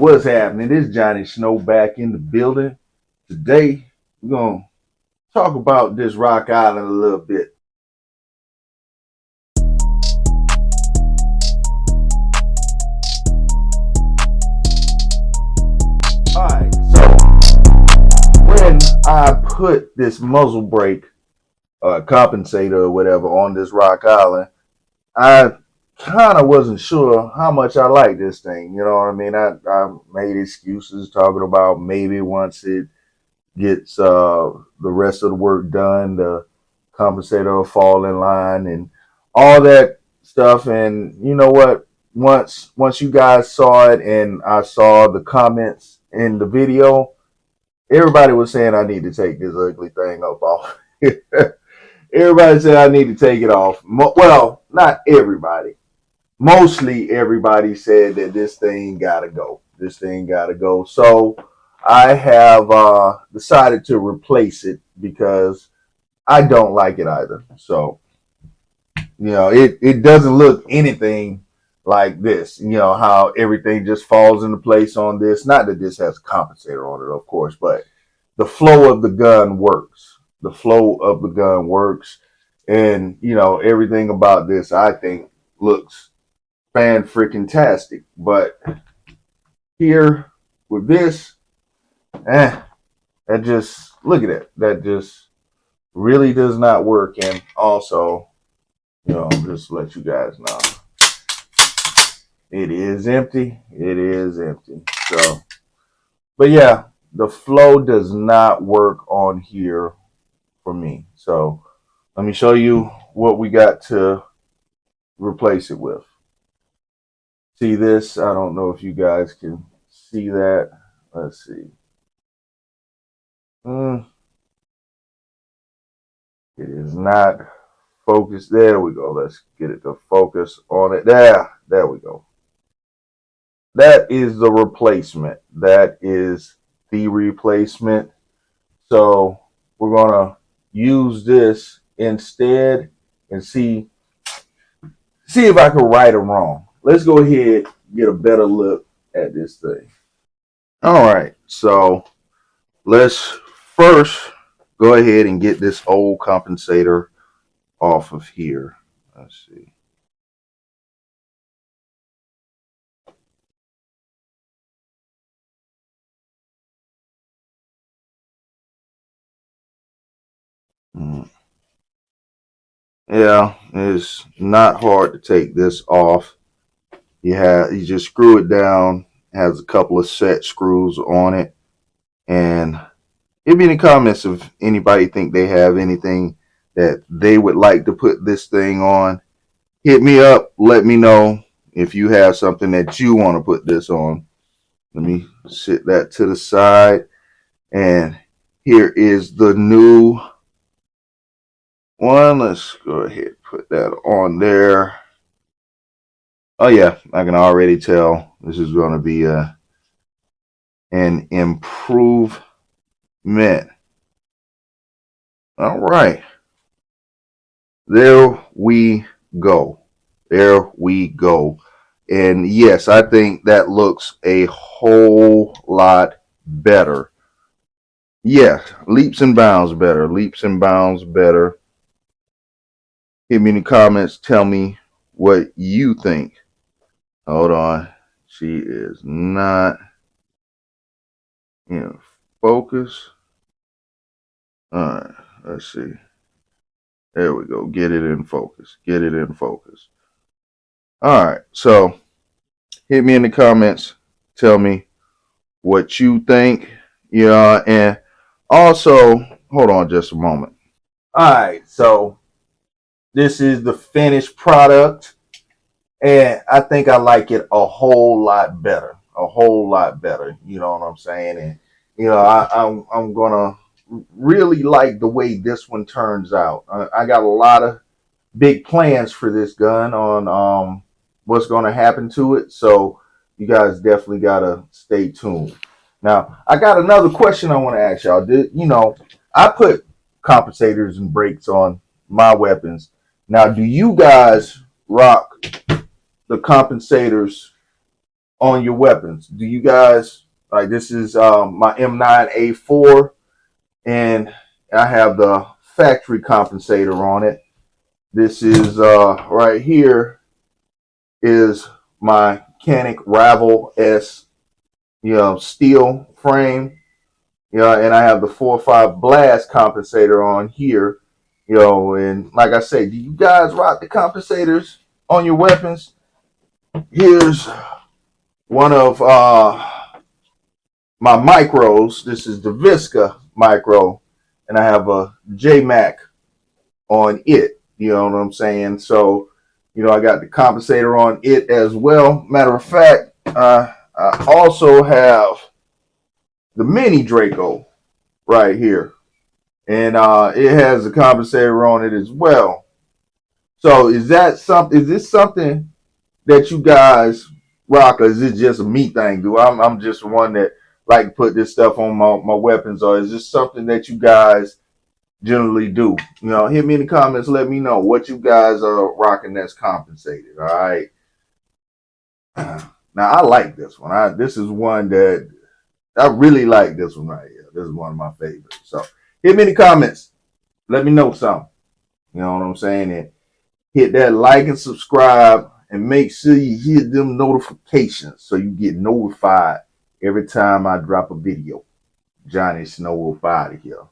What's happening? This is Johnny Snow back in the building. Today, we're going to talk about this Rock Island a little bit. Alright, so when I put this muzzle brake compensator or whatever on this Rock Island, I kind of wasn't sure how much I like this thing. You know what I mean? I made excuses talking about maybe once it gets the rest of the work done, the compensator will fall in line and all that stuff. And you know what? Once you guys saw it and I saw the comments in the video, everybody was saying I need to take this ugly thing up off. Everybody said I need to take it off. Well, not everybody. Mostly everybody said that this thing gotta go. This thing gotta go. So I have decided to replace it because I don't like it either. So, you know, it doesn't look anything like this. You know, how everything just falls into place on this. Not that this has a compensator on it, of course, but the flow of the gun works. The flow of the gun works. And, you know, everything about this, I think, looks fan-freaking-tastic. But here with this, that just, look at it. That just really does not work. And also, you know, just to let you guys know, it is empty. It is empty. So, but yeah, the flow does not work on here for me. So let me show you what we got to replace it with. See this? I don't know if you guys can see that. Let's see. It is not focused. There we go. Let's get it to focus on it. There we go. That is the replacement. That is the replacement. So we're going to use this instead and see if I can right or wrong. Let's go ahead and get a better look at this thing. All right, so let's first go ahead and get this old compensator off of here. Let's see. Yeah, it's not hard to take this off. You just screw it down. It has a couple of set screws on it. And give me in the comments if anybody think they have anything that they would like to put this thing on. Hit me up. Let me know if you have something that you want to put this on. Let me sit that to the side. And here is the new one. Let's go ahead and put that on there. Oh yeah, I can already tell this is going to be an improvement. All right, there we go. There we go. And yes, I think that looks a whole lot better. Yeah, leaps and bounds better. Leaps and bounds better. Hit me in the comments. Tell me what you think. Hold on. She is not in focus. All right. Let's see. There we go. Get it in focus. Get it in focus. All right. So hit me in the comments. Tell me what you think. Yeah. And also, hold on just a moment. All right. So this is the finished product. And I think I like it a whole lot better. A whole lot better. You know what I'm saying? And, you know, I'm going to really like the way this one turns out. I got a lot of big plans for this gun on what's going to happen to it. So you guys definitely got to stay tuned. Now, I got another question I want to ask y'all. You know, I put compensators and brakes on my weapons. Now, do you guys rock the compensators on your weapons? Do you guys like this? Is my M9A4, and I have the factory compensator on it. This is right here is my Canic Ravel S, steel frame. And I have the 4.5 blast compensator on here. And like I say, do you guys rock the compensators on your weapons? Here's one of my micros. This is the Visca micro, and I have a JMac on it. You know what I'm saying? So, I got the compensator on it as well. Matter of fact, I also have the mini Draco right here, and it has a compensator on it as well. So is this something that you guys rock, or is it just a me thing? I'm just one that like to put this stuff on my weapons, or is this something that you guys generally do? Hit me in the comments, let me know what you guys are rocking that's compensated. All right. Now I like this one. This is one that I really like. This one right here. This is one of my favorites. So hit me in the comments. Let me know something. You know what I'm saying? And hit that like and subscribe, and make sure you hit them notifications so you get notified every time I drop a video. Johnny Snow out of here.